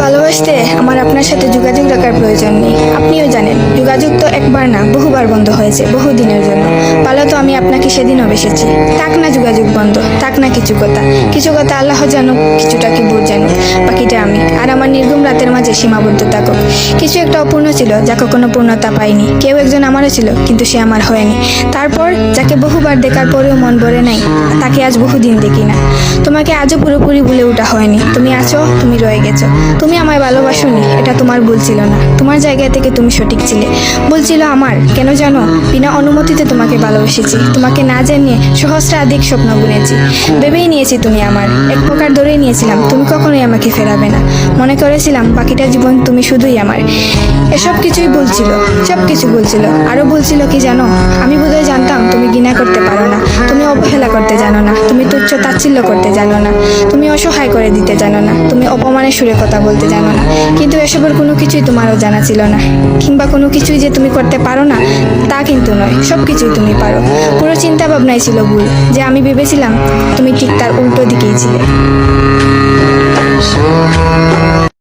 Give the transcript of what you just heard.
ভালোবাসতে আমার আপনার সাথে যোগাযোগ রাখার প্রয়োজন নেই। আপনিও জানেন যোগাযোগ তো একবার না বহুবার বন্ধ হয়েছে বহুদিনের জন্য। পালো তো আমি আপনাকে সেদিনও বেসেছি। থাক না যোগাযোগ বন্ধ, থাক না কিছু কথা আল্লাহ জানুক, কিছুটা কি বোধ জানুক, বাকিটা আমি আর আমার নির্গুম রাতের মাঝে সীমাবদ্ধ থাকুক। কিছু একটা অপূর্ণ ছিল যা কখনো পূর্ণতা পায়নি। কেউ একজন আমারও ছিল কিন্তু সে আমার হয়নি। তারপর যাকে বহুবার দেখার পরেও মন ভরে নাই, তাকে আজ বহুদিন দেখি না। তোমাকে আজও পুরোপুরি ভুলে ওঠা হয়নি। তুমি আছো, তুমি রয়ে গেছো। তুমি আমায় ভালোবাসোনি, এটা তোমার ভুল ছিল না। তোমার জায়গা থেকে তুমি সঠিক ছিলে। ভুল ছিল আমার। কেন জানো? বিনা অনুমতিতে তোমাকে ভালোবেসেছি। তোমাকে না জানিয়ে সহস্রাধিক স্বপ্ন বুনেছি। ভেবেই নিয়েছি তুমি আমার, এক প্রকার ধরেই নিয়েছিলাম তুমি কখনোই আমাকে ফেরাবে না। মনে করেছিলাম বাকিটা জীবন তুমি শুধুই আমার। এসব কিছুই ভুল ছিল, সব কিছু ভুল ছিল। আরো ভুল ছিল কি জানো? আমি বোধহয় জানতাম তুমি ঘৃণা করতে পারো না, তুমি অবহেলা করতে জানো না, তুমি তুচ্ছ তাচ্ছিল্য করতে জানো না, তুমি অসহায় করে দিতে জানো না, তুমি অপমানের সুরে কথা বলতে জানো না। কিন্তু এসবের কোনো কিছুই তোমারও জানা ছিল না, কিংবা কোনো কিছুই যে তুমি করতে পারো না তা কিন্তু নয়। সব কিছুই তুমি পারো। পুরো চিন্তা ভাবনাই ছিল ভুল। যে আমি ভেবেছিলাম তুমি ঠিক তার উল্টো দিকেই ছিলে।